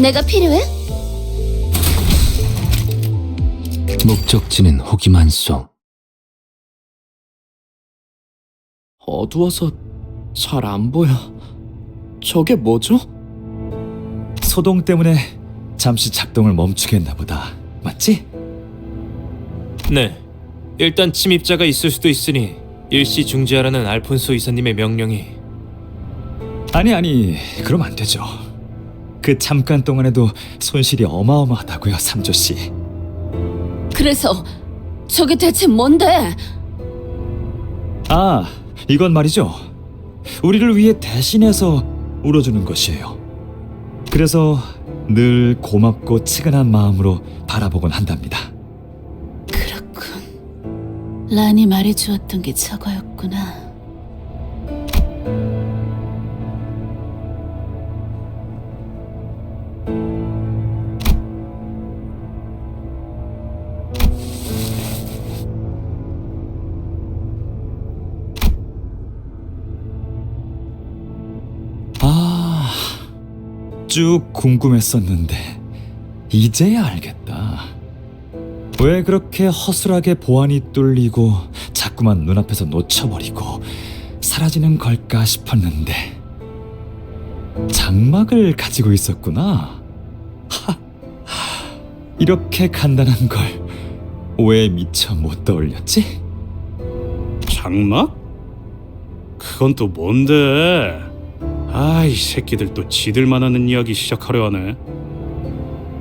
내가 필요해? 목적지는 호기만소. 어두워서 잘 안 보여. 저게 뭐죠? 소동 때문에 잠시 작동을 멈추게 했나 보다. 맞지? 네. 일단 침입자가 있을 수도 있으니 일시 중지하라는 알폰소 이사님의 명령이. 아니, 그럼 안 되죠. 그 잠깐 동안에도 손실이 어마어마하다고요, 삼조 씨. 그래서 저게 대체 뭔데? 아, 이건 말이죠. 우리를 위해 대신해서 울어주는 것이에요. 그래서 늘 고맙고 측은한 마음으로 바라보곤 한답니다. 그렇군. 란이 말해주었던 게 저거였구나. 쭉 궁금했었는데 이제야 알겠다. 왜 그렇게 허술하게 보안이 뚫리고 자꾸만 눈앞에서 놓쳐버리고 사라지는 걸까 싶었는데 장막을 가지고 있었구나. 이렇게 간단한 걸 왜 미처 못 떠올렸지? 장막? 그건 또 뭔데? 이 새끼들 또 지들만 하는 이야기 시작하려 하네.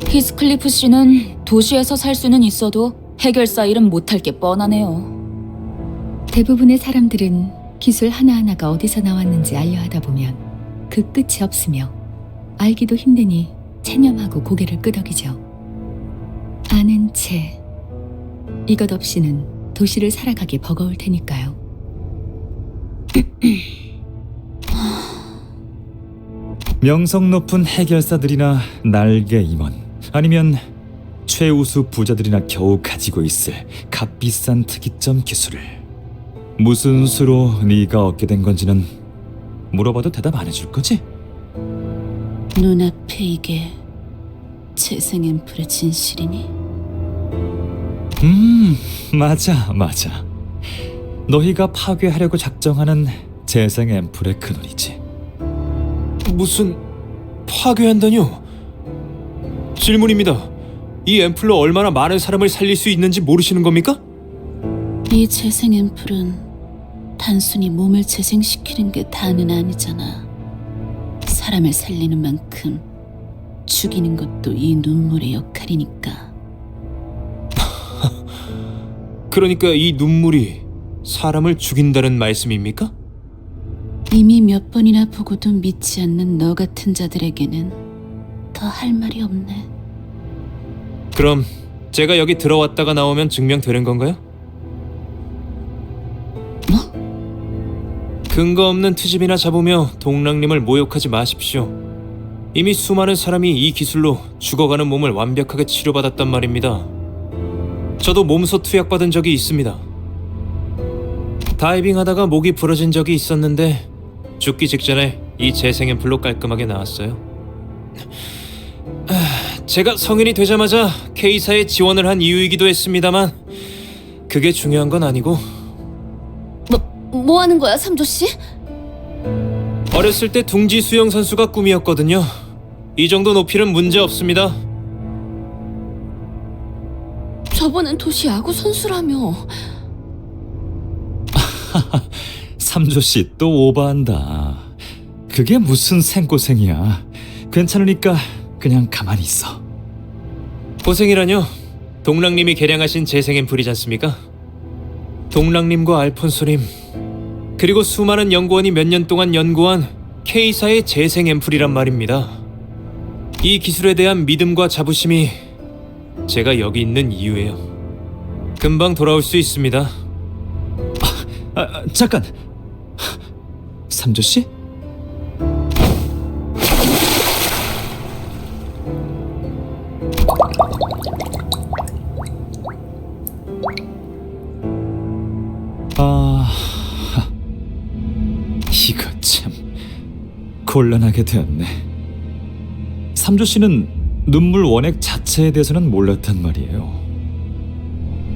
히스클리프 씨는 도시에서 살 수는 있어도 해결사 일은 못할 게 뻔하네요. 대부분의 사람들은 기술 하나하나가 어디서 나왔는지 알려 하다 보면 그 끝이 없으며 알기도 힘드니 체념하고 고개를 끄덕이죠. 아는 채 이것 없이는 도시를 살아가기 버거울 테니까요. 명성 높은 해결사들이나 날개 임원 아니면 최우수 부자들이나 겨우 가지고 있을 값비싼 특이점 기술을 무슨 수로 네가 얻게 된 건지는 물어봐도 대답 안 해줄 거지? 눈앞에 이게 재생 앰플의 진실이니? 맞아. 너희가 파괴하려고 작정하는 재생 앰플의 근원이지. 무슨 파괴한다뇨? 질문입니다. 이 앰플로 얼마나 많은 사람을 살릴 수 있는지 모르시는 겁니까? 이 재생 앰플은 단순히 몸을 재생시키는 게 다는 아니잖아. 사람을 살리는 만큼 죽이는 것도 이 눈물의 역할이니까. 그러니까 이 눈물이 사람을 죽인다는 말씀입니까? 이미 몇 번이나 보고도 믿지 않는 너 같은 자들에게는 더 할 말이 없네. 그럼 제가 여기 들어왔다가 나오면 증명되는 건가요? 뭐? 근거 없는 트집이나 잡으며 동랑님을 모욕하지 마십시오. 이미 수많은 사람이 이 기술로 죽어가는 몸을 완벽하게 치료받았단 말입니다. 저도 몸소 투약받은 적이 있습니다. 다이빙하다가 목이 부러진 적이 있었는데 죽기 직전에 이 재생 앰플로 깔끔하게 나았어요. 제가 성인이 되자마자 K사에 지원을 한 이유이기도 했습니다만 그게 중요한 건 아니고. 뭐 하는 거야, 삼조씨? 어렸을 때 둥지 수영 선수가 꿈이었거든요. 이 정도 높이는 문제 없습니다. 저번엔 도시 야구 선수라며. 삼조씨 또 오버한다. 그게 무슨 생고생이야. 괜찮으니까 그냥 가만히 있어. 고생이라뇨? 동랑님이 개량하신 재생 앰플이지 않습니까? 동랑님과 알폰소님 그리고 수많은 연구원이 몇 년 동안 연구한 K사의 재생 앰플이란 말입니다. 이 기술에 대한 믿음과 자부심이 제가 여기 있는 이유예요. 금방 돌아올 수 있습니다. 잠깐. 삼조씨? 이거 참 곤란하게 되었네. 삼조 씨는 눈물 원액 자체에 대해서는 몰랐단 말이에요.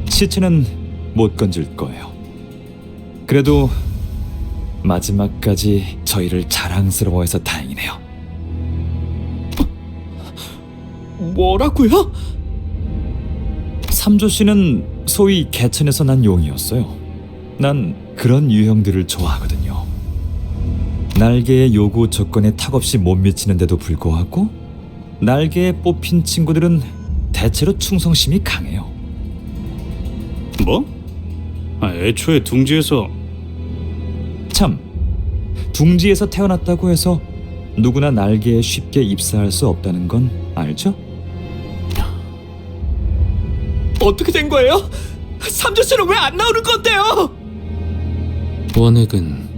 시체는 못 건질 거예요. 그래도 마지막까지 저희를 자랑스러워해서 다행이네요. 뭐라고요? 삼조 씨는 소위 개천에서 난 용이었어요. 난 그런 유형들을 좋아하거든요. 날개의 요구 조건에 탁없이 못 미치는데도 불구하고 날개에 뽑힌 친구들은 대체로 충성심이 강해요. 뭐? 애초에 둥지에서 참, 둥지에서 태어났다고 해서 누구나 날개에 쉽게 입사할 수 없다는 건 알죠? 어떻게 된 거예요? 삼조 씨는 왜 안 나오는 건데요? 원액은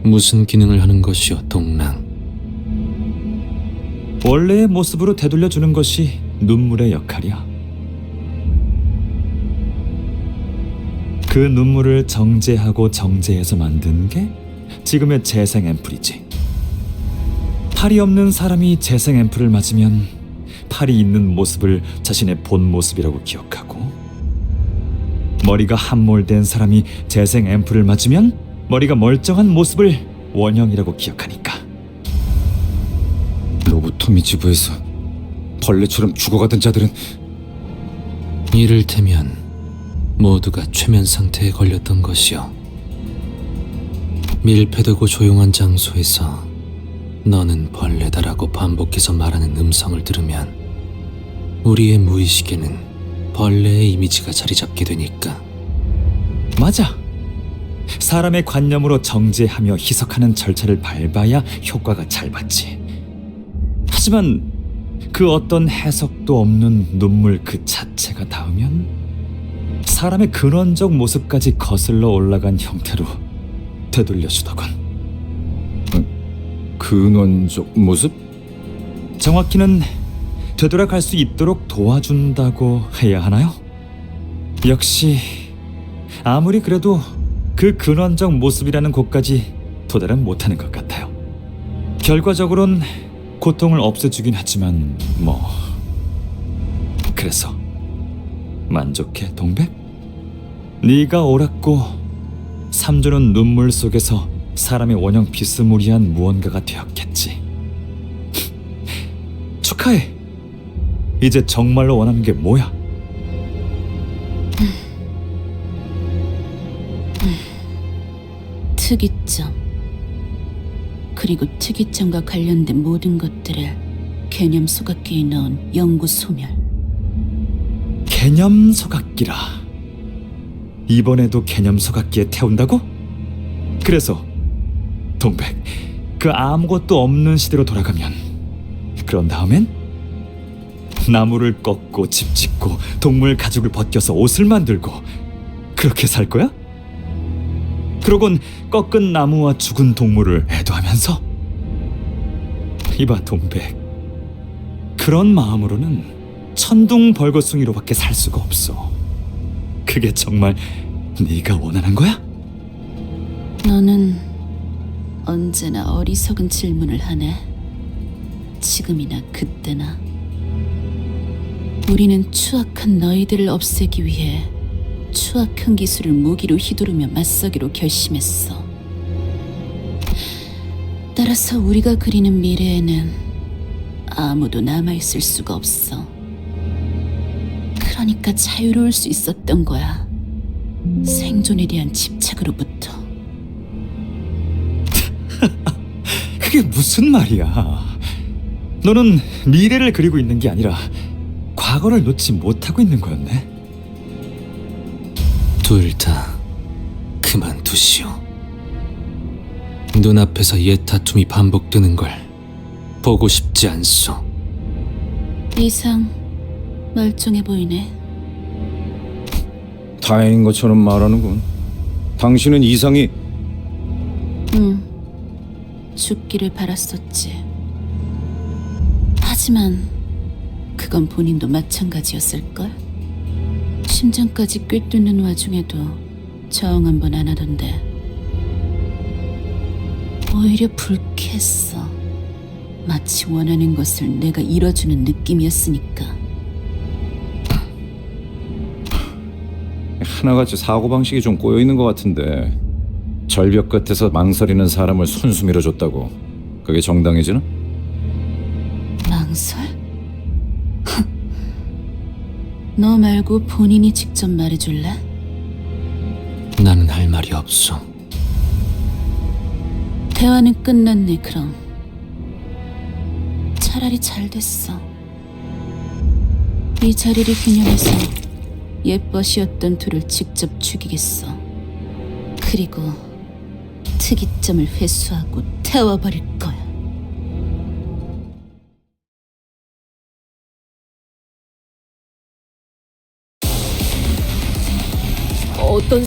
무슨 기능을 하는 것이오, 동랑? 원래의 모습으로 되돌려주는 것이 눈물의 역할이야. 그 눈물을 정제하고 정제해서 만든 게 지금의 재생 앰플이지. 팔이 없는 사람이 재생 앰플을 맞으면 팔이 있는 모습을 자신의 본 모습이라고 기억하고, 머리가 함몰된 사람이 재생 앰플을 맞으면 머리가 멀쩡한 모습을 원형이라고 기억하니까. 로보토미 지부에서 벌레처럼 죽어가던 자들은 이를테면 모두가 최면 상태에 걸렸던 것이오. 밀폐되고 조용한 장소에서 너는 벌레다라고 반복해서 말하는 음성을 들으면 우리의 무의식에는 벌레의 이미지가 자리 잡게 되니까. 맞아. 사람의 관념으로 정제하며 희석하는 절차를 밟아야 효과가 잘 받지. 하지만 그 어떤 해석도 없는 눈물 그 자체가 닿으면 사람의 근원적 모습까지 거슬러 올라간 형태로 되돌려주더군. 근원적 모습? 정확히는 되돌아갈 수 있도록 도와준다고 해야 하나요? 역시 아무리 그래도 그 근원적 모습이라는 곳까지 도달은 못하는 것 같아요. 결과적으론 고통을 없애주긴 하지만 뭐... 그래서 만족해, 동백? 네가 옳았고 삼조는 눈물 속에서 사람의 원형 비스무리한 무언가가 되었겠지. 축하해. 이제 정말로 원하는 게 뭐야? 특이점, 그리고 특이점과 관련된 모든 것들을 개념 소각기에 넣은 영구 소멸. 개념 소각기라. 이번에도 개념 소각기에 태운다고? 그래서 동백, 그 아무것도 없는 시대로 돌아가면, 그런 다음엔 나무를 꺾고 집 짓고 동물 가죽을 벗겨서 옷을 만들고 그렇게 살 거야? 그러곤 꺾은 나무와 죽은 동물을 애도하면서? 이봐 동백, 그런 마음으로는 천둥벌거숭이로밖에 살 수가 없어. 그게 정말 네가 원하는 거야? 너는 언제나 어리석은 질문을 하네. 지금이나 그때나. 우리는 추악한 너희들을 없애기 위해 추악한 기술을 무기로 휘두르며 맞서기로 결심했어. 따라서 우리가 그리는 미래에는 아무도 남아있을 수가 없어. 그러니까 자유로울 수 있었던 거야. 생존에 대한 집착으로부터. 그게 무슨 말이야? 너는 미래를 그리고 있는 게 아니라 과거를 놓지 못하고 있는 거였네. 둘 다 그만두시오. 눈앞에서 옛 다툼이 반복되는 걸 보고 싶지 않소. 이상 멀쩡해 보이네. 다행인 것처럼 말하는군. 당신은 이상이 응, 죽기를 바랐었지. 하지만 그건 본인도 마찬가지였을걸? 심장까지 꿰뚫는 와중에도 정 한 번 안 하던데. 오히려 불쾌했어. 마치 원하는 것을 내가 이뤄주는 느낌이었으니까. 하나같이 사고방식이 좀 꼬여있는 것 같은데 절벽 끝에서 망설이는 사람을 손수 밀어줬다고 그게 정당해지나? 망설? 너 말고 본인이 직접 말해줄래? 나는 할 말이 없어. 대화는 끝났네. 그럼 차라리 잘 됐어. 이 자리를 기념해서 옛벗이었던 둘을 직접 죽이겠어. 그리고 특이점을 회수하고 태워버릴 거야. 어떤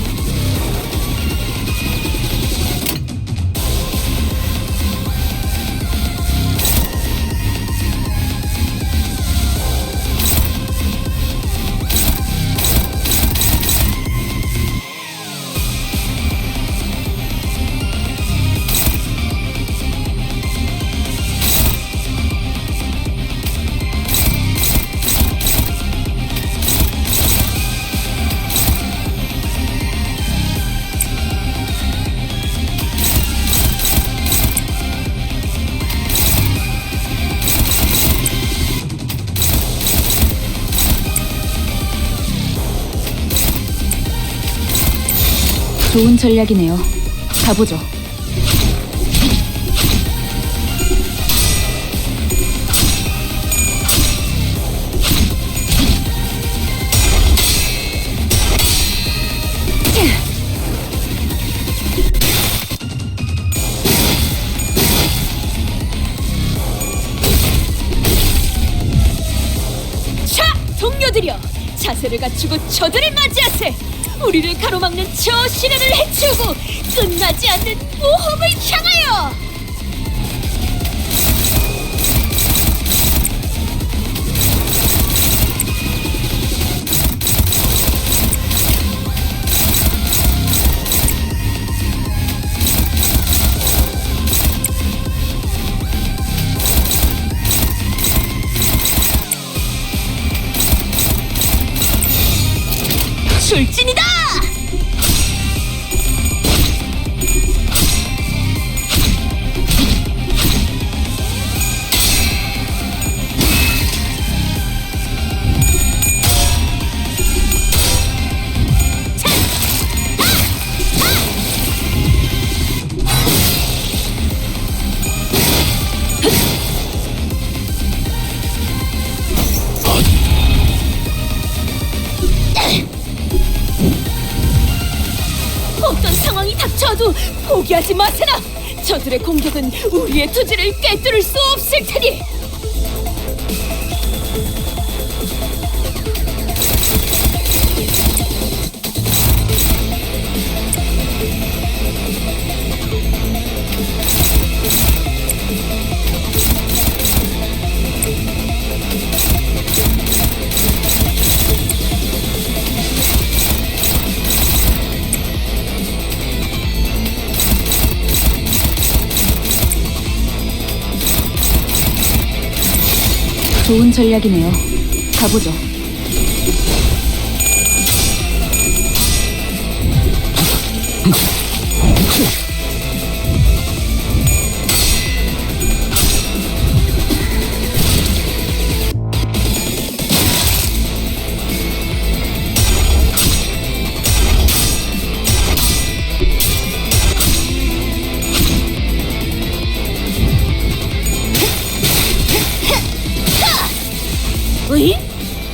좋은 전략이네요. 가보죠. 자, 동료들이여! 자세를 갖추고 저들을 맞이하세! 우리를 가로막는 저 시련을 해치우고 끝나지 않는 모험을 향하여! 출진이다! 어떤 상황이 닥쳐와도 포기하지 마세나! 저들의 공격은 우리의 투지를 꿰뚫을 수 없을 테니! 좋은 전략이네요. 가보죠. 으이?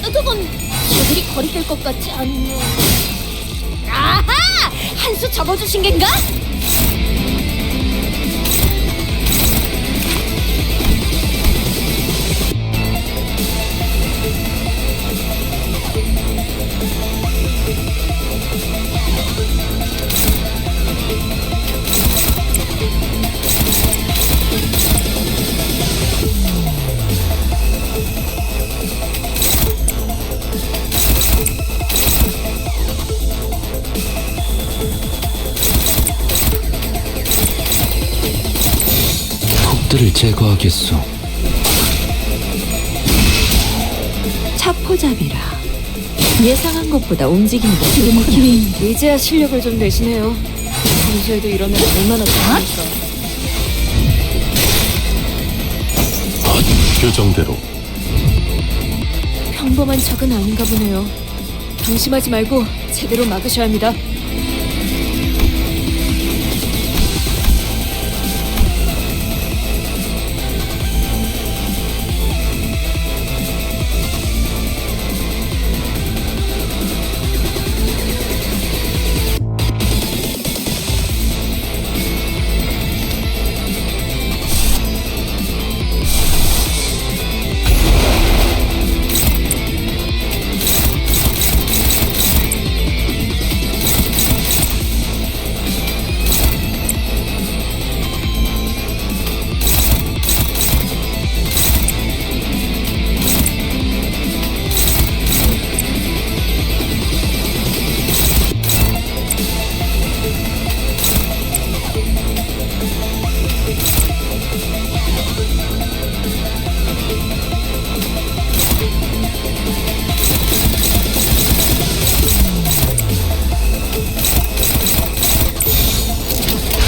그건 저들이 거리될 것 같지 않요. 아하! 한 수 접어주신 겐가? 적들을 제거하겠소. 템포잡이라 예상한 것보다 움직임이 지금은 기회입니다. 이제야 실력을 좀 내시네요. 평소에도 이러면 얼마나 좋습니까? 규정대로 평범한 적은 아닌가 보네요. 방심하지 말고 제대로 막으셔야 합니다.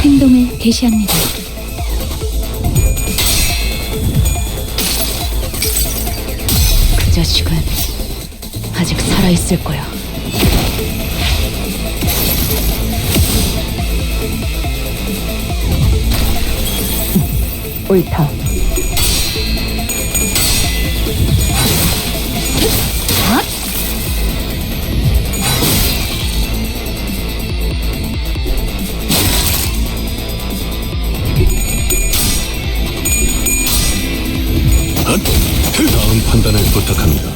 행동을 개시합니다. 그 자식은 아직 살아있을 거야. 옳다. 다음 판단을 부탁합니다.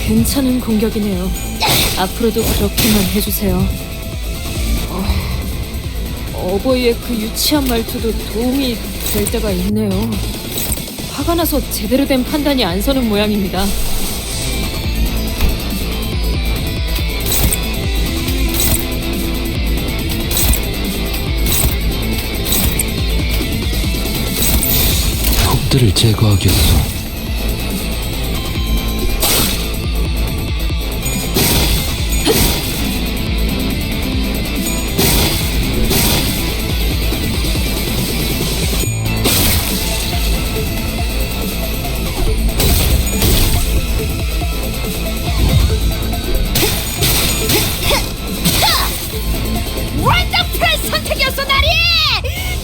괜찮은 공격이네요. 앞으로도 그렇게만 해주세요. 어버이의 그 유치한 말투도 도움이 될 때가 있네요. 화가 나서 제대로 된 판단이 안 서는 모양입니다. 적들을 제거하겠소. 완전 프레스 선택이었어, 나리!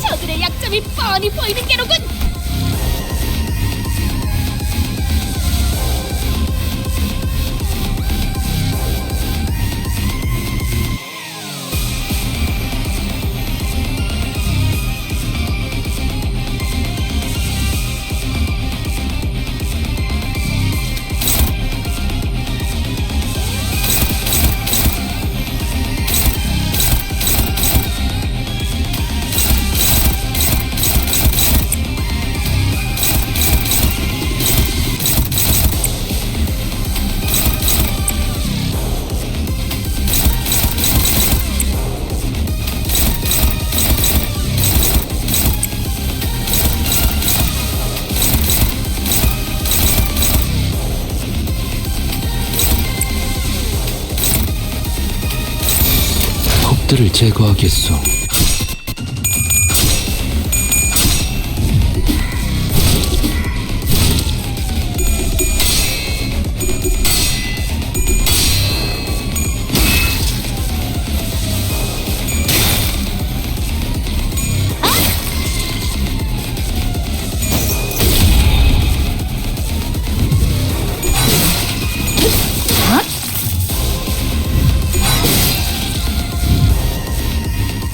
저들의 약점이 뻔히 보이는 게로군! 적들을 제거하겠소.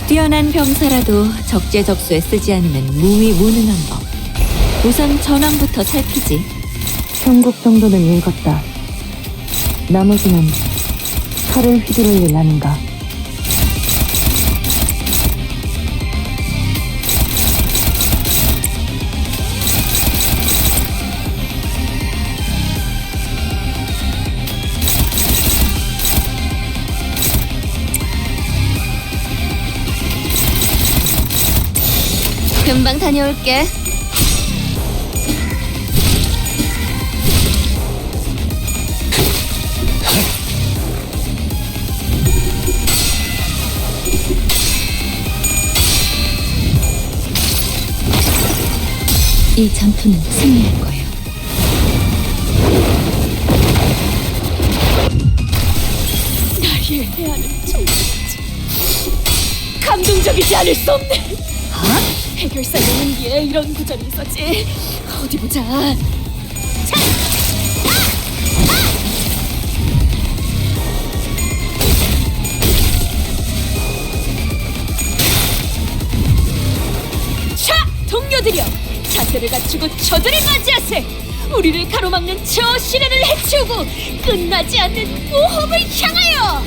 뛰어난 병사라도 적재적소에 쓰지 않으면 무위무능한 법. 우선 전황부터 살피지. 천국 정도는 읽었다. 나머지는 칼을 휘두를 일 아닌가. 금방 다녀올게. 이 전투는 승리할 거예요. 날 이해하는 정신이지. 감동적이지 않을 수 없네. 해결사 영웅기에 이런 구절이 있었지. 어디 보자. 자! 자, 동료들이여, 자세를 갖추고 저들을 맞이하세. 우리를 가로막는 저 시련을 해치우고 끝나지 않는 모험을 향하여.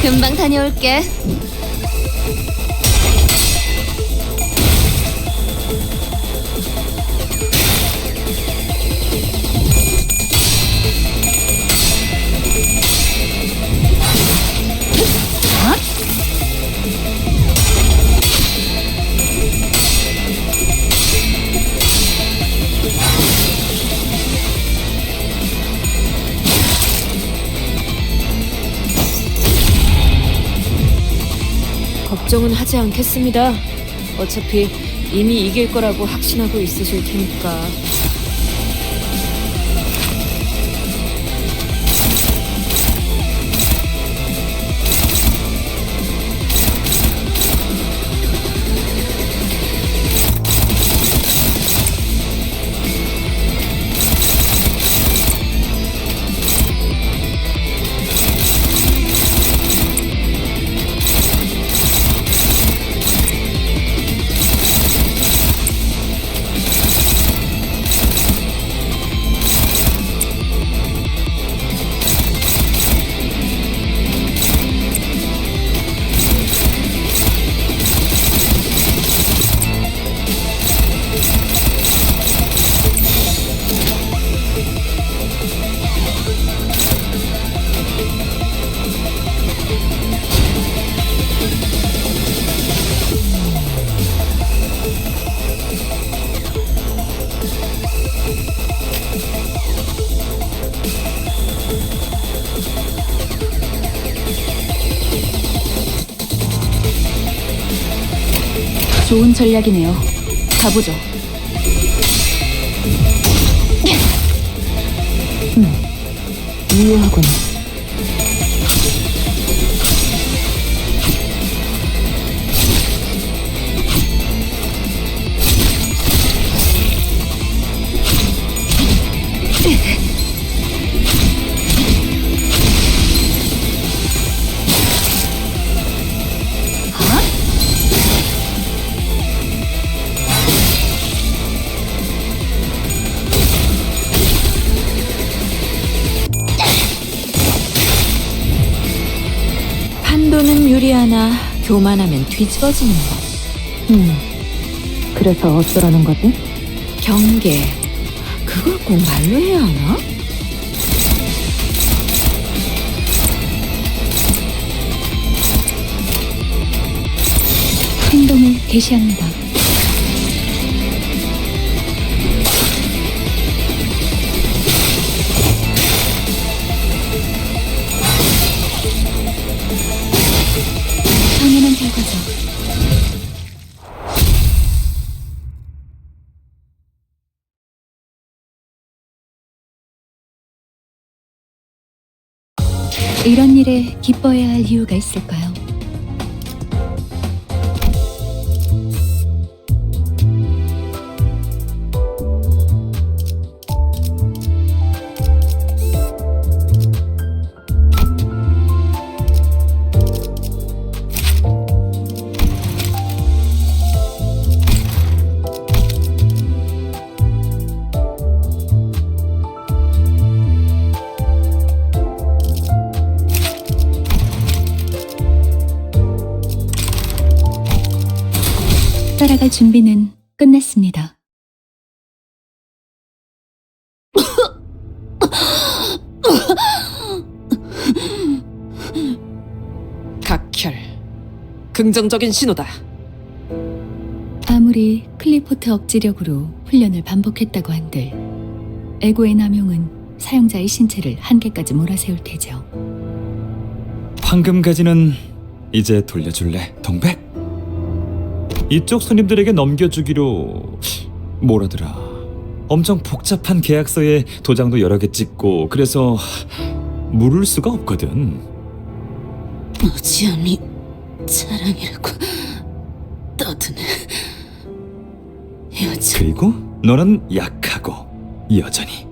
금방 다녀올게. 걱정은 하지 않겠습니다. 어차피 이미 이길 거라고 확신하고 있으실 테니까. 좋은 전략이네요. 가보죠. 유효하군. 판도는 유리하나 교만하면 뒤집어지는 법. 그래서 어쩌라는 거지? 경계. 그걸 꼭 말로 해야 하나? 행동을 개시합니다. 당연한 결과죠. 이런 일에 기뻐해야 할 이유가 있을까요? 따라갈 준비는 끝났습니다. 각혈. 긍정적인 신호다. 아무리 클리포트 억지력으로 훈련을 반복했다고 한들 에고의 남용은 사용자의 신체를 한계까지 몰아세울 테죠. 황금가지는 이제 돌려줄래, 동백? 이쪽 손님들에게 넘겨주기로 뭐라더라. 엄청 복잡한 계약서에 도장도 여러 개 찍고 그래서 물을 수가 없거든. 무지함이 자랑이라고 떠드네. 여자 그리고 너는 약하고 여전히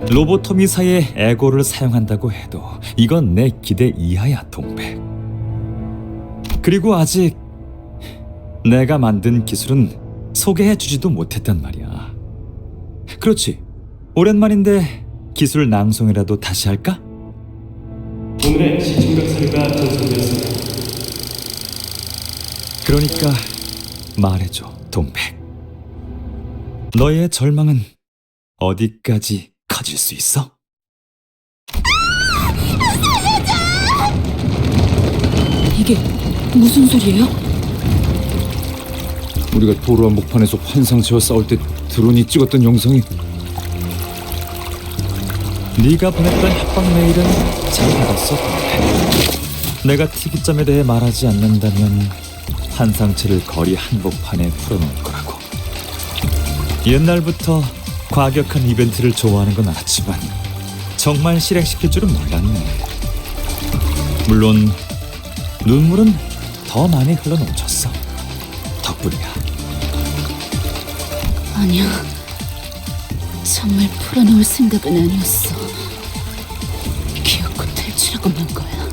로보토미사의 에고를 사용한다고 해도 이건 내 기대 이하야, 동백. 그리고 아직 내가 만든 기술은 소개해주지도 못했단 말이야. 그렇지, 오랜만인데 기술 낭송이라도 다시 할까? 오늘의 시청각 사료가 전송되었습니다. 그러니까 말해줘, 동백. 너의 절망은 어디까지 커질 수 있어? 이게 무슨 소리예요? 우리가 도로 한복판에서 환상체와 싸울 때 드론이 찍었던 영상이 네가 보냈던 협박 메일은 잘 받았어, 동백. 내가 특이점에 대해 말하지 않는다면 환상체를 거리 한복판에 풀어놓을 거라고. 옛날부터 과격한 이벤트를 좋아하는 건 알았지만 정말 실행시킬 줄은 몰랐네. 물론 눈물은 더 많이 흘러넘쳤어. 덕분이야. 아니야. 정말 풀어놓을 생각은 아니었어. 기어코 탈출하고 만 거야.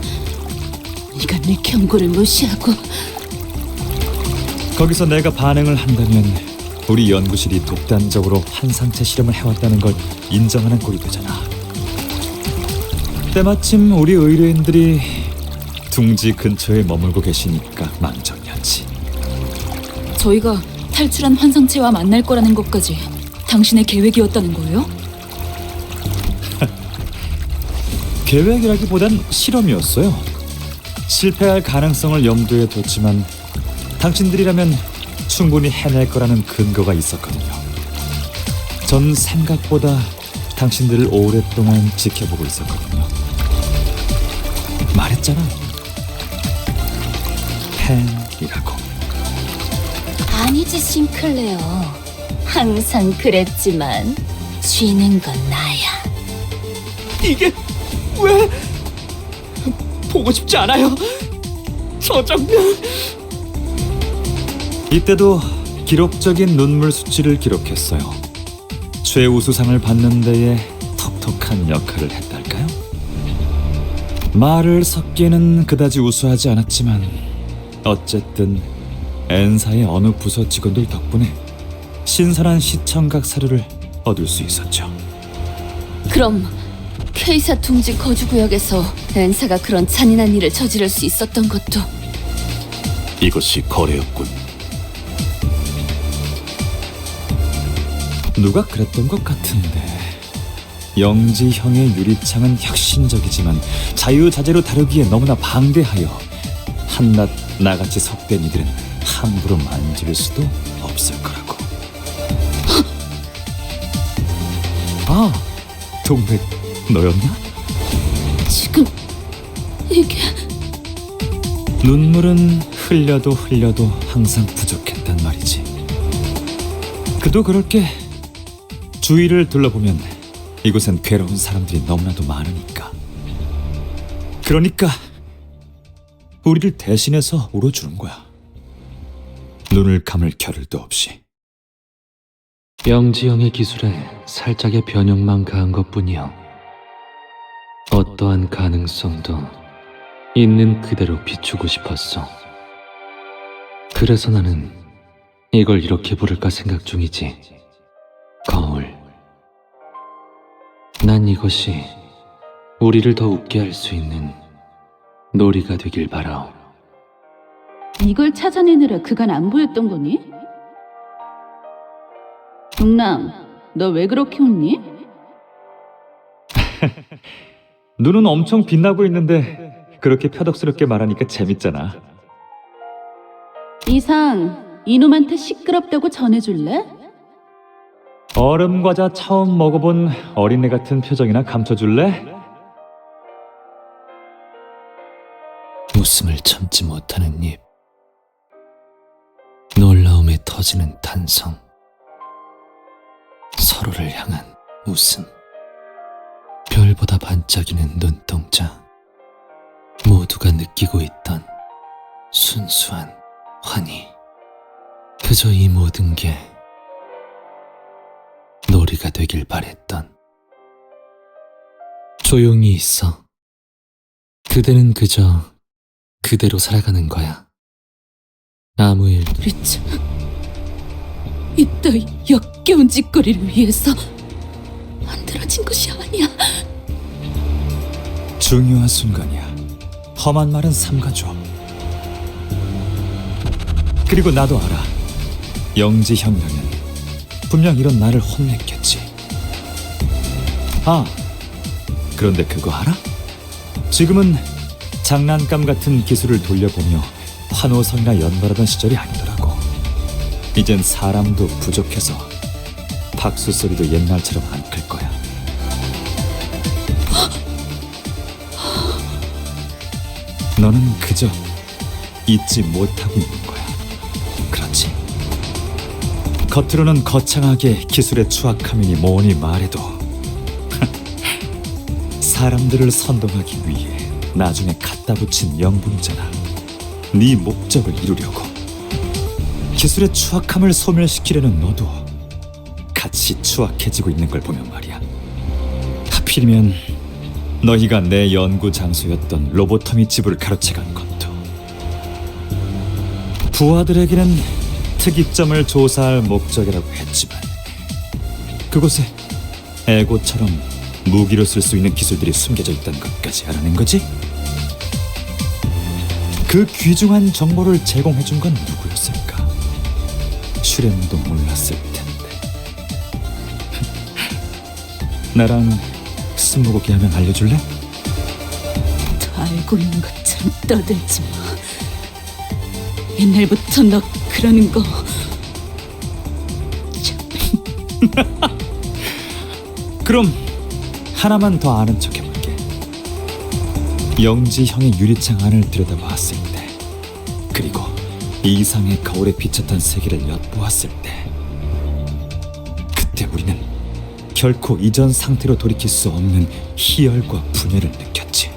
네가 내 경고를 무시하고. 거기서 내가 반응을 한다면 우리 연구실이 독단적으로 환상체 실험을 해왔다는 걸 인정하는 꼴이 되잖아. 때마침 우리 의뢰인들이 둥지 근처에 머물고 계시니까 망정이었지. 저희가 탈출한 환상체와 만날 거라는 것까지 당신의 계획이었다는 거예요? 계획이라기보단 실험이었어요. 실패할 가능성을 염두에 뒀지만 당신들이라면 충분히 해낼 거라는 근거가 있었거든요. 전 생각보다 당신들을 오랫동안 지켜보고 있었거든요. 말했잖아. 팬이라고. 아니지, 싱클레어. 항상 그랬지만 쥐는 건 나야. 이게 왜? 보고 싶지 않아요. 저 장면. 이때도 기록적인 눈물 수치를 기록했어요. 최우수상을 받는 데에 톡톡한 역할을 했달까요? 말을 섞기에는 그다지 우수하지 않았지만 어쨌든 엔사의 어느 부서 직원들 덕분에 신선한 시청각 사료를 얻을 수 있었죠. 그럼 K사 둥지 거주구역에서 엔사가 그런 잔인한 일을 저지를 수 있었던 것도 이것이 거래였군. 누가 그랬던 것 같은데. 영지형의 유리창은 혁신적이지만 자유자재로 다루기에 너무나 방대하여 한낱 나같이 속된 이들은 함부로 만질 수도 없을 거라고. 아, 동백 너였나? 지금 이게 눈물은 흘려도 흘려도 항상 부족했단 말이지. 그도 그럴 게 주위를 둘러보면 이곳엔 괴로운 사람들이 너무나도 많으니까. 그러니까 우리를 대신해서 울어주는 거야. 눈을 감을 겨를도 없이. 영지형의 기술에 살짝의 변형만 가한 것뿐이요. 어떠한 가능성도 있는 그대로 비추고 싶었어. 그래서 나는 이걸 이렇게 부를까 생각 중이지. 거울. 난 이것이 우리를 더 웃게 할 수 있는 놀이가 되길 바라오. 이걸 찾아내느라 그간 안 보였던 거니? 동남, 너 왜 그렇게 웃니? 눈은 엄청 빛나고 있는데 그렇게 표독스럽게 말하니까 재밌잖아. 이상 이놈한테 시끄럽다고 전해줄래? 얼음 과자 처음 먹어본 어린애 같은 표정이나 감춰줄래? 웃음을 참지 못하는 입, 놀라움에 터지는 탄성, 서로를 향한 웃음, 별보다 반짝이는 눈동자, 모두가 느끼고 있던 순수한 환희. 그저 이 모든 게 놀이가 되길 바랬던. 조용히 있어. 그대는 그저 그대로 살아가는 거야. 아무 일도. 리차, 이따위 역겨운 짓거리를 위해서 만들어진 것이 아니야. 중요한 순간이야. 험한 말은 삼가줘. 그리고 나도 알아. 영지 형이라면 분명 이런 나를 혼냈겠지. 아, 그런데 그거 알아? 지금은 장난감 같은 기술을 돌려보며 환호성이나 연발하던 시절이 아니더라고. 이젠 사람도 부족해서 박수 소리도 옛날처럼 안 클 거야. 너는 그저 잊지 못하고 있는 거야. 그렇지? 겉으로는 거창하게 기술의 추악함이니 뭐니 말해도 사람들을 선동하기 위해 나중에 갖다 붙인 명분이잖아. 네 목적을 이루려고. 기술의 추악함을 소멸시키려는 너도 같이 추악해지고 있는 걸 보면 말이야. 하필이면 너희가 내 연구 장소였던 로보토미 집을 가로채간 것도 부하들에게는 특이점을 조사할 목적이라고 했지만 그곳에 에고처럼 무기로 쓸 수 있는 기술들이 숨겨져 있다는 것까지 알아낸 거지? 그 귀중한 정보를 제공해준 건 누구였을까? 슈렘도 몰랐을 텐데. 나랑 스무고개 하면 알려줄래? 더 알고 있는 것처럼 떠들지 마. 옛날부터 너 그러는 거. 그럼 하나만 더 아는 척 해볼게. 영지 형의 유리창 안을 들여다봤을 때, 그리고 이상의 거울에 비쳤던 세계를 엿보았을 때, 그때 우리는 결코 이전 상태로 돌이킬 수 없는 희열과 분열을 느꼈지.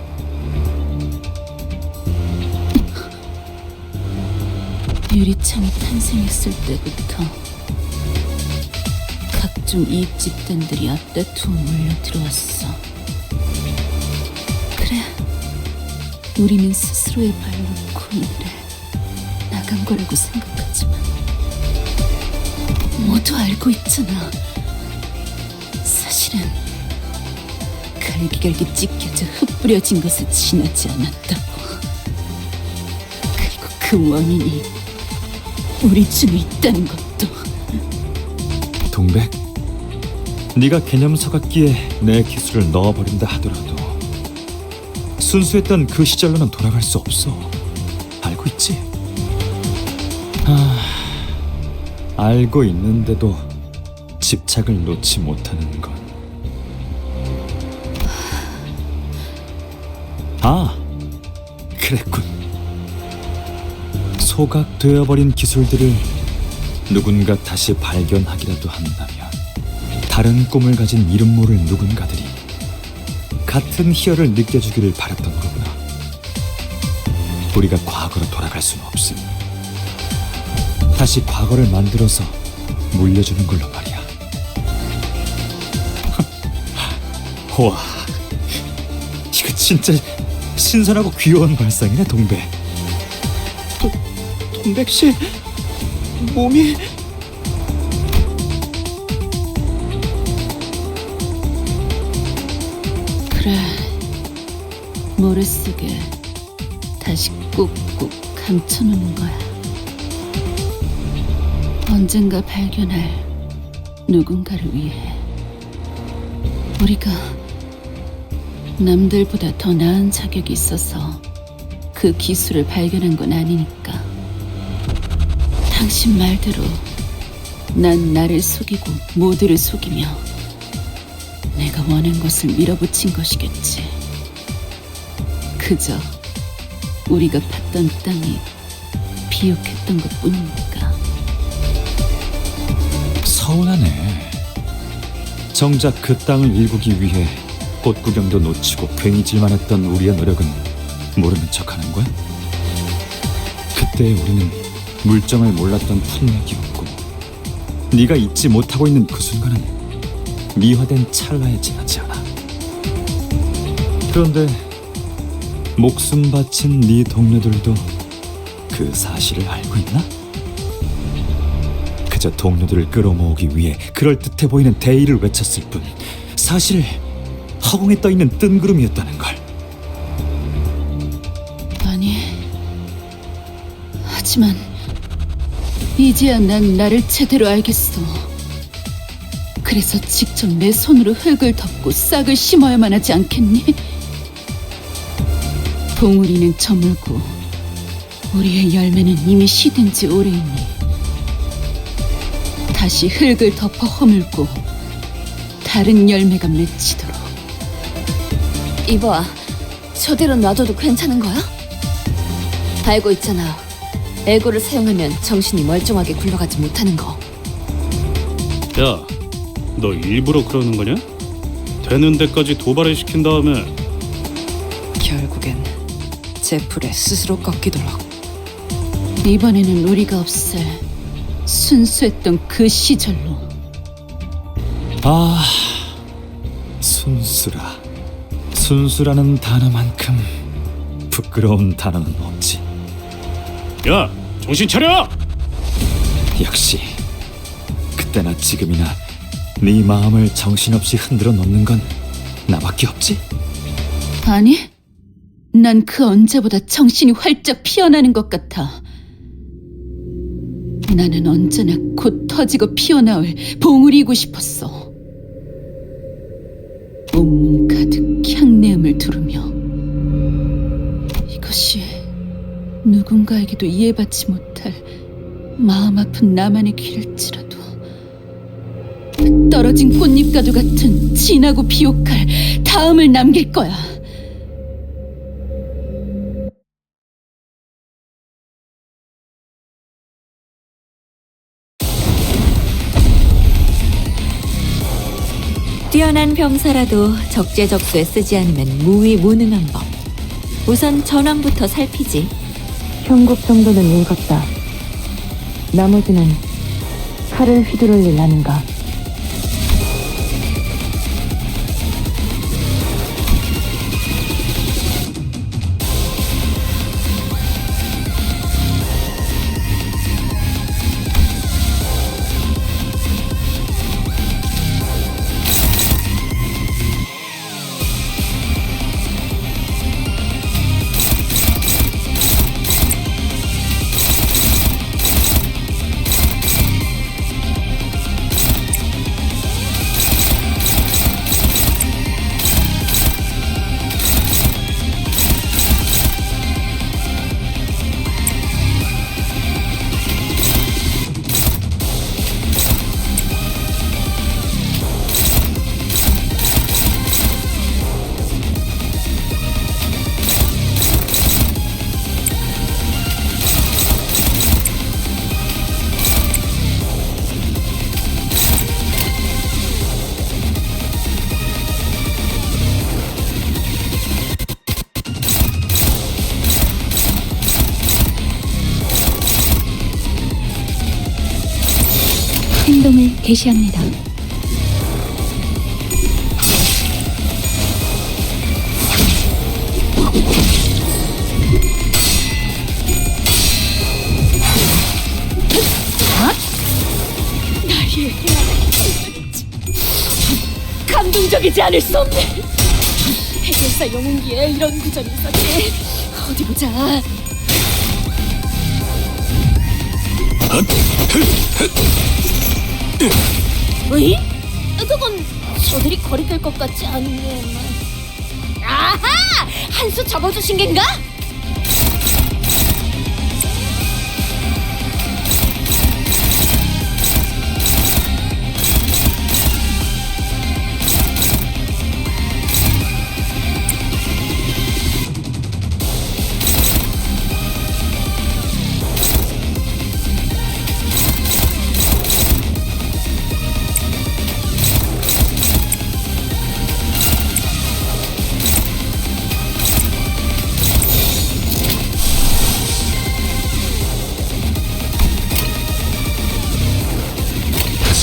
유리창이 탄생했을 때부터 각종 이익 집단들이 앞다투어 몰려 들어왔어. 그래, 우리는 스스로의 발로 코너를 나간 거라고 생각하지만 모두 알고 있잖아. 사실은 갈기갈기 찢겨져 흩뿌려진 것에 지나지 않았다고. 그리고 그 원인이 우리 중에 있다는 것도. 동백, 네가 개념서 같기에 내 기술을 넣어버린다 하더라도 순수했던 그 시절로는 돌아갈 수 없어. 알고 있지? 알고 있는데도 집착을 놓지 못하는 건. 그랬군. 소각되어버린 기술들을 누군가 다시 발견하기라도 한다면 다른 꿈을 가진 이름 모를 누군가들이 같은 희열을 느껴주기를 바랐던 거구나. 우리가 과거로 돌아갈 수는 없음. 다시 과거를 만들어서 물려주는 걸로 말이야. 와, 이거 진짜 신선하고 귀여운 발상이네, 동백. 동백씨 몸이 그래, 모래 속에 다시 꾹꾹 감춰놓는 거야. 언젠가 발견할 누군가를 위해. 우리가 남들보다 더 나은 자격이 있어서 그 기술을 발견한 건 아니니까. 당신 말대로 난 나를 속이고 모두를 속이며 내가 원한 것을 밀어붙인 것이겠지. 그저 우리가 팠던 땅이 비옥했던 것뿐이니까. 서운하네. 정작 그 땅을 일구기 위해 꽃 구경도 놓치고 괜히질만 했던 우리의 노력은 모르는 척하는 거야? 그때 우리는 물정을 몰랐던 풋내기였고 네가 잊지 못하고 있는 그 순간은 미화된 찰나에 지나지 않아. 그런데 목숨 바친 네 동료들도 그 사실을 알고 있나? 그저 동료들을 끌어모으기 위해 그럴듯해 보이는 대의를 외쳤을 뿐 사실 허공에 떠있는 뜬구름이었다는 걸. 아니, 하지만 이제야 난 나를 제대로 알겠어. 그래서 직접 내 손으로 흙을 덮고 싹을 심어야만 하지 않겠니? 봉우리는 저물고 우리의 열매는 이미 시든 지 오래이니 다시 흙을 덮어 허물고 다른 열매가 맺히도록. 이봐, 저대로 놔둬도 괜찮은 거야? 알고 있잖아. 에고를 사용하면 정신이 멀쩡하게 굴러가지 못하는 거. 야, 너 일부러 그러는 거냐? 되는 데까지 도발을 시킨 다음에 결국엔 제풀에 스스로 꺾이도록. 이번에는 우리가 없애 순수했던 그 시절로. 아, 순수라. 순수라는 단어만큼 부끄러운 단어는 없지. 야, 정신 차려! 역시 그때나 지금이나 네 마음을 정신없이 흔들어 놓는 건 나밖에 없지? 아니, 난 그 언제보다 정신이 활짝 피어나는 것 같아. 나는 언제나 곧 터지고 피어나올 봉우리이고 싶었어. 온몸 가득 향내음을 두르며. 이것이 누군가에게도 이해받지 못할 마음 아픈 나만의 길일지라도 떨어진 꽃잎과도 같은 진하고 비옥할 다음을 남길 거야. 뛰어난 병사라도 적재적소에 쓰지 않으면 무위무능한 법. 우선 전황부터 살피지. 형국 정도는 읽었다. 나머지는 칼을 휘두를 일 아닌가. 행동을 개시합니다. 나의 감동적이지 않을 수 없네. 해결사 영웅기에 이런 구절이 있었지. 어디 보자. 으이? 그건 저들이 거리될 것 같지 않네. 아하! 한 수 접어주신 겐가?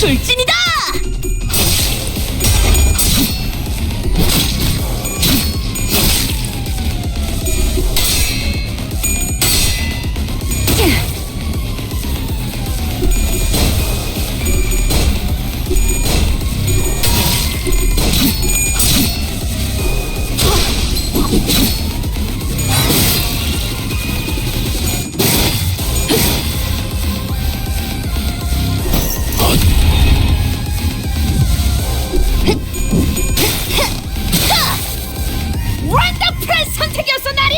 출진이다! 원더풀한 선택이었어, 나리!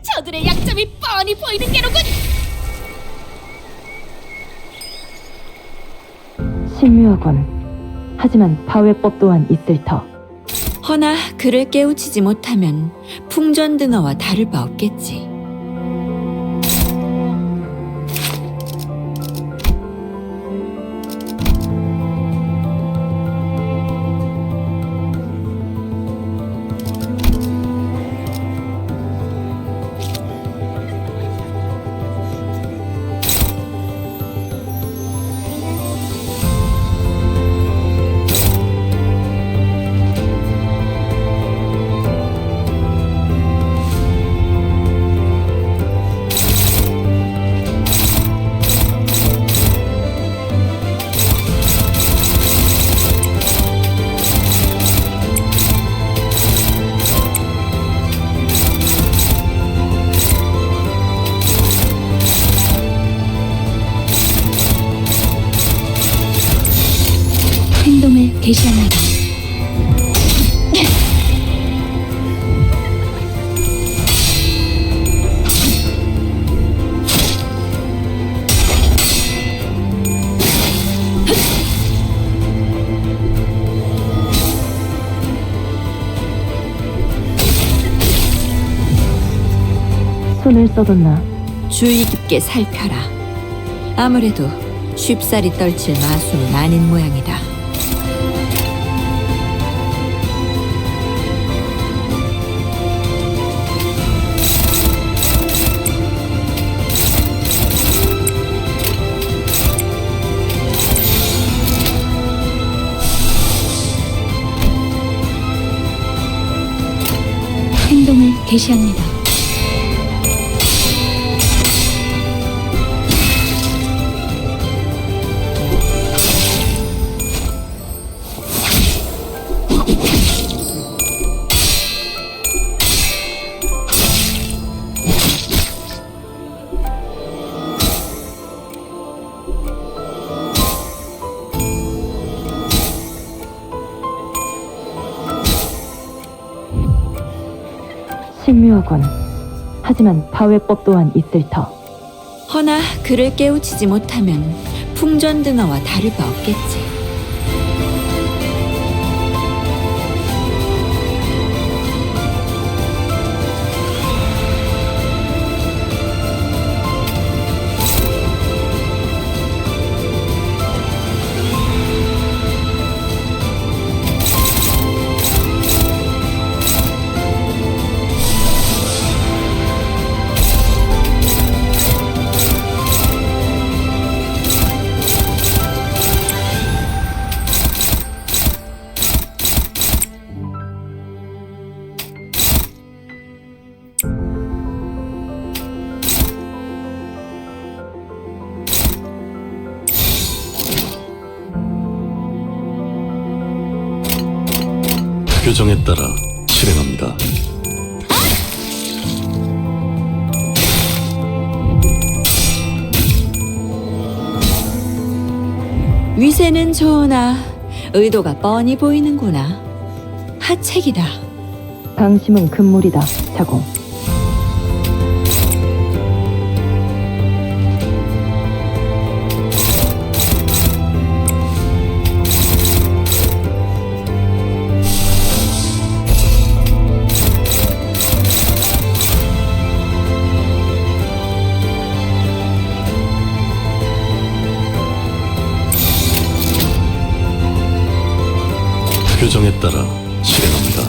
저들의 약점이 뻔히 보이는 게로군! 신묘하군. 하지만 파회법 또한 있을 터. 허나 그를 깨우치지 못하면 풍전등어와 다를 바 없겠지. 행동을 개시합니다. 손을 써뒀나? 주의 깊게 살펴라. 아무래도 쉽사리 떨칠 마술은 아닌 모양이다. 행동을 개시합니다. 신묘하군. 하지만 파회법 또한 있을 터. 허나 그를 깨우치지 못하면 풍전등어와 다를 바 없겠지. 규정에 따라 실행합니다. 위세는 좋으나 의도가 뻔히 보이는구나. 하책이다. 방심은 금물이다, 자공. 규정에 따라 실행합니다.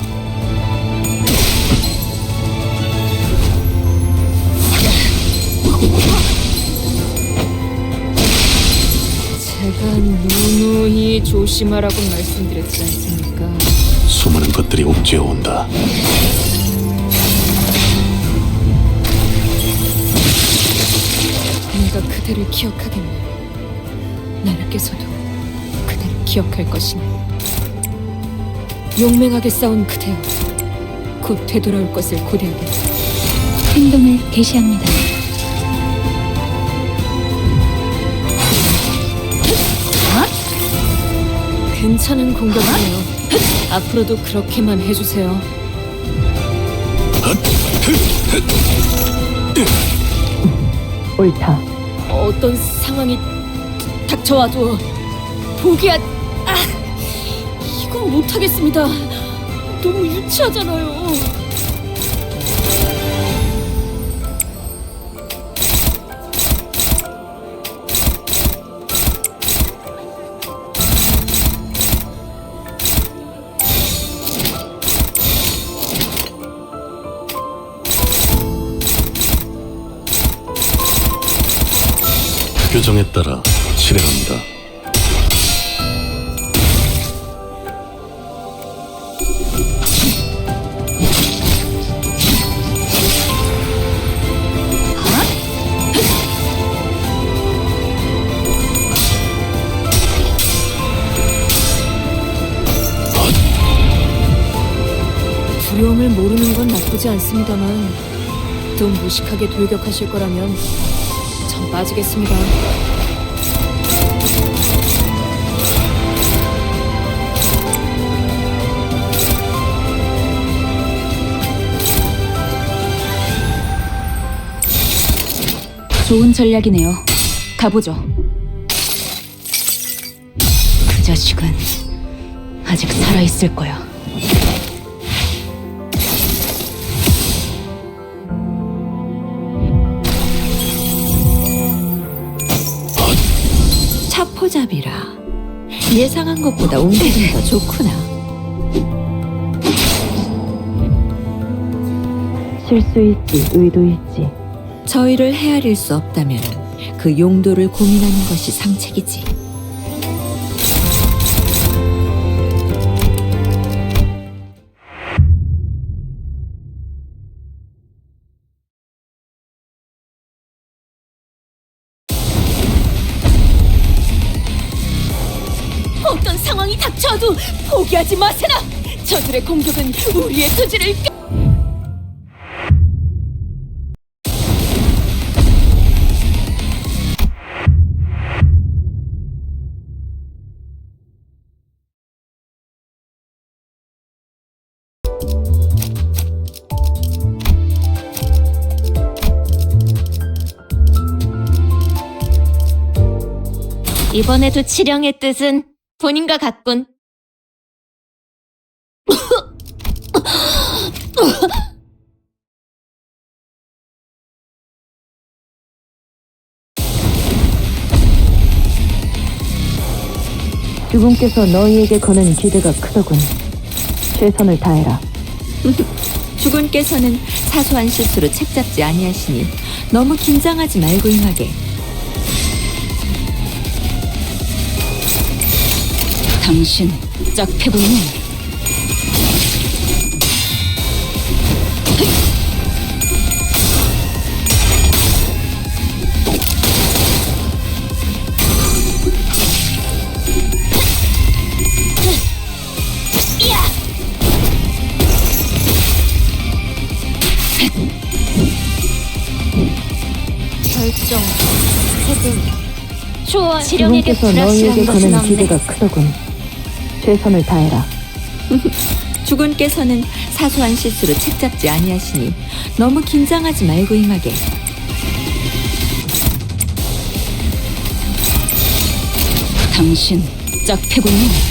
제가 누누이 조심하라고 말씀드렸지 않습니까? 수많은 것들이 옥죄어 온다. 네가 그대를 기억하겠네. 나라께서도 그대를 기억할 것이네. 용맹하게 싸운 그대여, 곧 되돌아올 것을 고대하겠네. 행동을 개시합니다. 괜찮은 공격이에요. 앞으로도 그렇게만 해주세요. 옳다. 어떤 상황이 닥쳐와도 포기하... 이건 못하겠습니다. 너무 유치하잖아요. 규정에 따라 실행합니다. 두려움을 모르는 건 나쁘지 않습니다만 좀 무식하게 돌격하실 거라면 전 빠지겠습니다. 좋은 전략이네요. 가보죠. 그 자식은 아직 살아있을 거야. 차포잡이라 예상한 것보다 움직임이 더 좋구나. 실수 있지, 의도 있지. 저희를 헤아릴 수 없다면 그 용도를 고민하는 것이 상책이지. 어떤 상황이 닥쳐와도 포기하지 마세라. 저들의 공격은 우리의 투지를 이번에도 치령의 뜻은 본인과 같군. 주군께서 너희에게 거는 기대가 크더군. 최선을 다해라. 주군께서는 사소한 실수로 책잡지 아니하시니 너무 긴장하지 말고 임하게. 당신 짝패군요. 결정, 해분, 초월, 치령에게 주군께서 너희에게 불합실한 것은 거는 없네. 기대가 크더군. 최선을 다해라. 주군께서는 사소한 실수로 책잡지 아니하시니 너무 긴장하지 말고 임하게. 당신 짝패군요.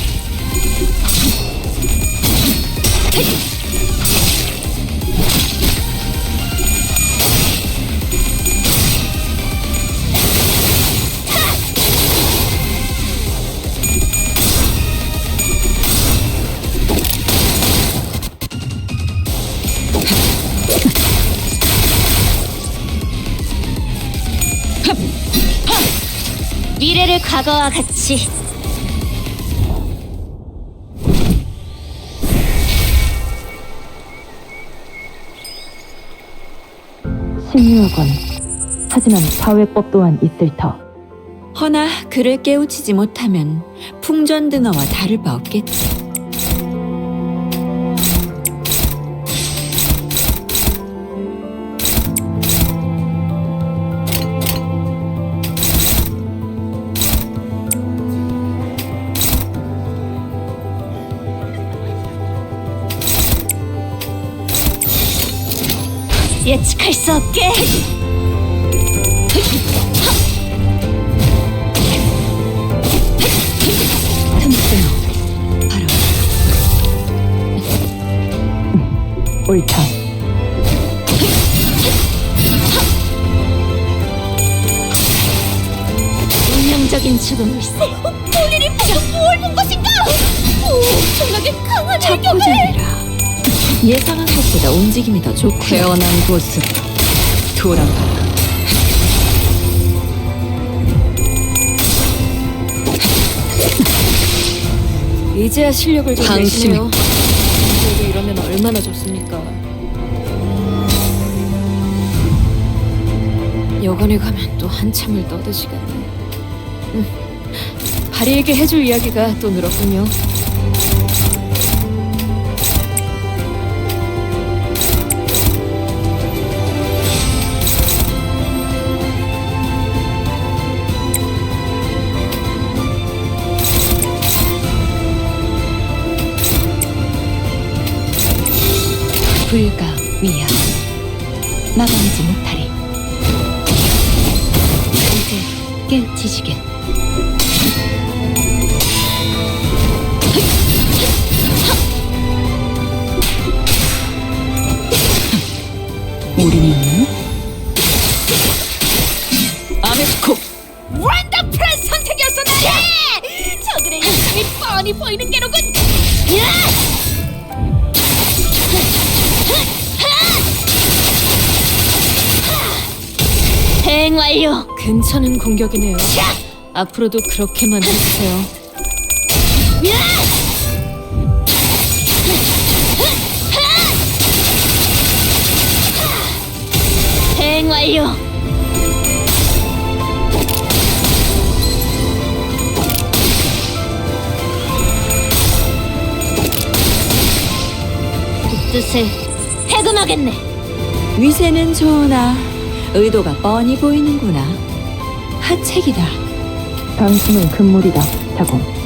미래를 과거와 같이 신묘하군. 하지만 사회법 또한 있을 터. 허나 그를 깨우치지 못하면 풍전등어와 다를 바 없겠지. 예측할 수 없게. 옳다. 운명적인 죽음일세. 본인이 방금 뭘 본 것인가? 엄청나게 강한 해경을. 첩보전이라 예상한 것보다 움직임이 더 좋고 태어난 곳으로 돌아가라. 이제야 실력을 좀 내시네요. 그래도 이러면 얼마나 좋습니까? 여관에 가면 또 한참을 떠드시겠네. 바리에게 해줄 이야기가 또 늘었군요. 불가 위야 막아내지 못하리. 이제 깨우치시게. 우린 있나요? 아메스코 원더풀한 선택이었었는데 저들의 인생이 뻔히 보이는 게로군. 대응 완료. 괜찮은 공격이네요. 앞으로도 그렇게만 해주세요. 대응 완료. 그 뜻을 해금하겠네. 위세는 좋으나 의도가 뻔히 보이는구나. 하책이다. 당신은 금물이다, 자공.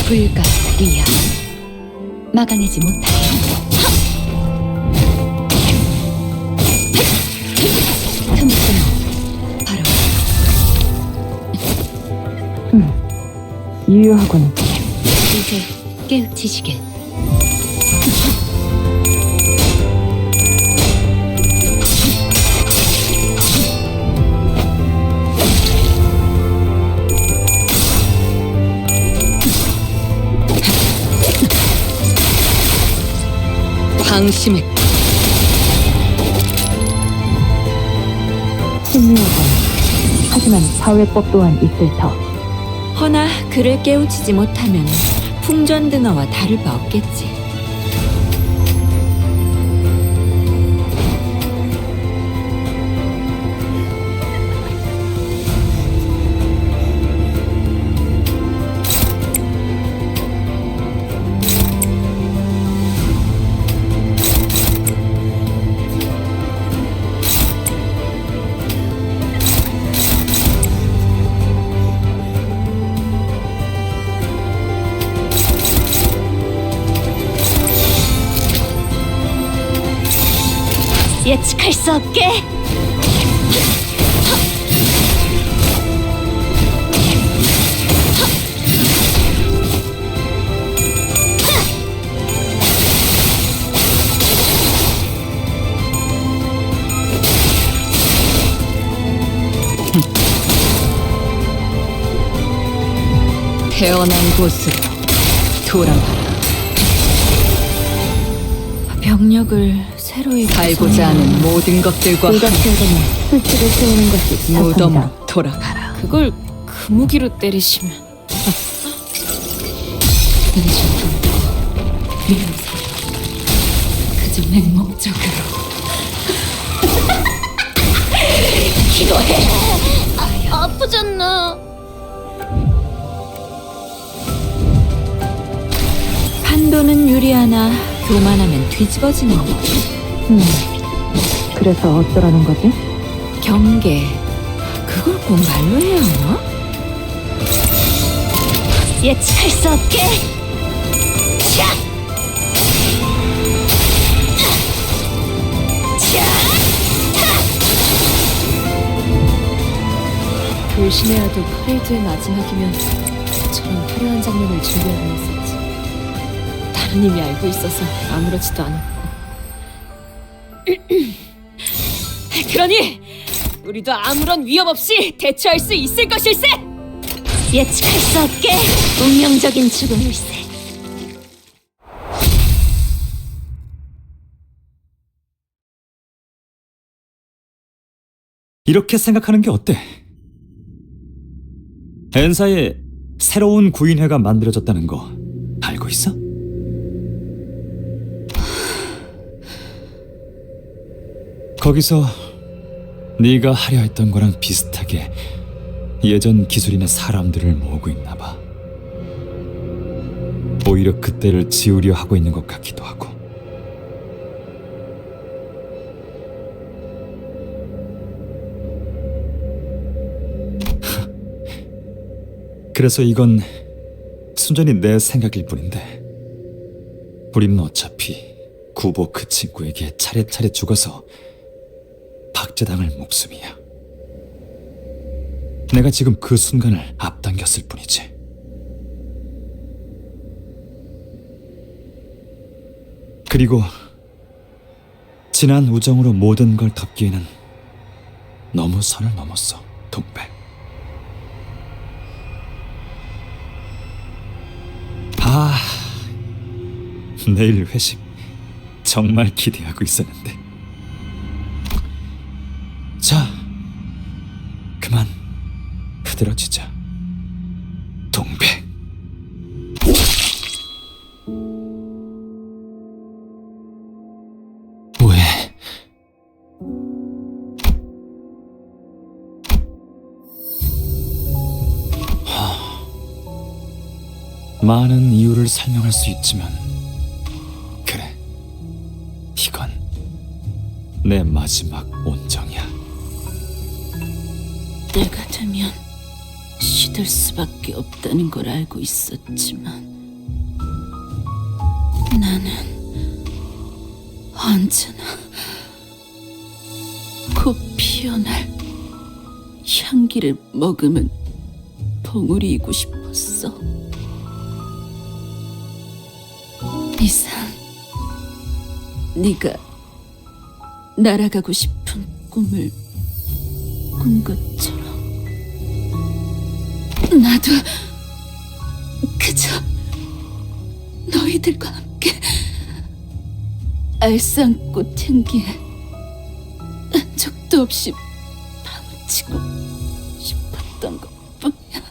불가 위야 막아내지 못하리. 틈틈 바로 유효하군. 이제 깨우치시게. 방심의 신묘하군. 하지만 사회법 또한 있을 터. 허나 그를 깨우치지 못하면 풍전등어와 다를 바 없겠지. 예측할 수 없게. 태어난 곳으로 돌아가라. 병력을 새로이 갈고자 하는 모든 것들과 불가 최근에 수치를 세우는 것이 무덤으로 착합니다. 돌아가라. 그걸 그 무기로 때리시면 그저 맹목적으로 기도해. 아프잖아. 판도는 유리하나 교만하면 뒤집어지는 거. 그래서 어쩌라는 거지? 경계. 그걸 꼭 말로 해야 하나? 예측할 수 없게. 차! 조심해야도 퍼레이드의 마지막이면 저런 화려한 장면을 준비하고 있었지. 다른 이미 알고 있어서 아무렇지도 않았고. 그러니 우리도 아무런 위협 없이 대처할 수 있을 것일세. 예측할 수 없게 운명적인 죽음일세. 이렇게 생각하는 게 어때? 엔사에 새로운 구인회가 만들어졌다는 거 알고 있어? 거기서 네가 하려 했던 거랑 비슷하게 예전 기술인의 사람들을 모으고 있나 봐. 오히려 그때를 지우려 하고 있는 것 같기도 하고. 그래서 이건 순전히 내 생각일 뿐인데 우리는 어차피 구보 그 친구에게 차례차례 죽어서 박제당할 목숨이야. 내가 지금 그 순간을 앞당겼을 뿐이지. 그리고 지난 우정으로 모든 걸 덮기에는 너무 선을 넘었어, 동백. 아, 내일 회식 정말 기대하고 있었는데. 자, 그만 흐드러지자, 동백. 왜? 많은 이유를 설명할 수 있지만 그래, 이건 내 마지막 온정이야. 내가 되면 시들 수밖에 없다는 걸 알고 있었지만 나는 언제나 곧 피어날 향기를 머금은 봉우리이고 싶었어. 이상 네가 날아가고 싶은 꿈을 꾼 것처럼 나도 그저 너희들과 함께 알싸안꽃 향기에 적도 없이 파묻히고 싶었던 것뿐이야.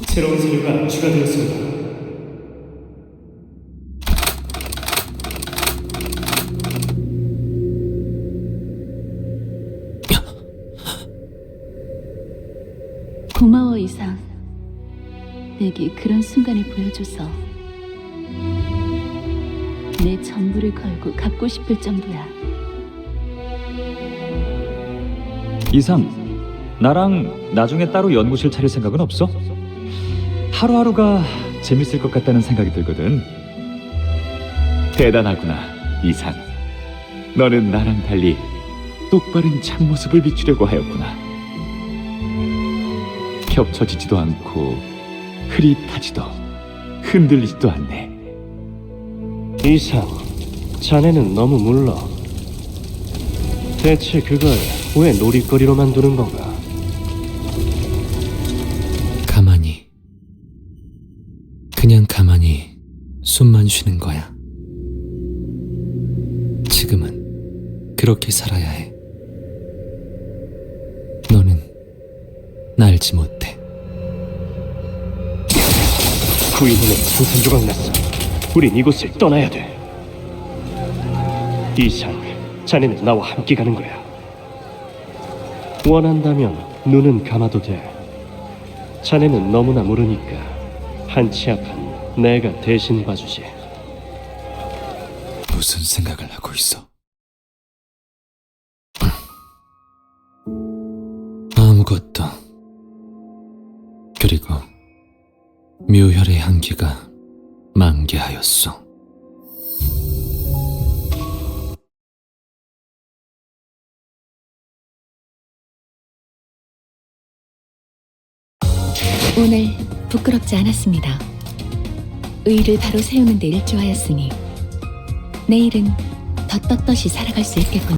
새로운 서류가 추가되었습니다. 고마워 이상. 내게 그런 순간을 보여줘서. 내 전부를 걸고 갖고 싶을 정도야. 이상, 나랑 나중에 따로 연구실 차릴 생각은 없어? 하루하루가 재밌을 것 같다는 생각이 들거든. 대단하구나, 이상. 너는 나랑 달리 똑바른 참모습을 비추려고 하였구나. 겹쳐지지도 않고 흐릿하지도 흔들리지도 않네. 이상, 자네는 너무 물러. 대체 그걸 왜 놀이거리로 만드는 건가? 그냥 가만히 숨만 쉬는 거야. 지금은 그렇게 살아야 해. 너는 날 알지 못해. 구인호는 산산조각 났어. 우린 이곳을 떠나야 돼. 이상, 자네는 나와 함께 가는 거야. 원한다면 눈은 감아도 돼. 자네는 너무나 모르니까 한치 앞은 내가 대신 봐주지. 무슨 생각을 하고 있어? 아무것도. 그리고 묘혈의 향기가 만개하였어. 오늘 부끄럽지 않았습니다. 의를 바로 세우는 데 일조하였으니 내일은 더 떳떳이 살아갈 수 있겠군요.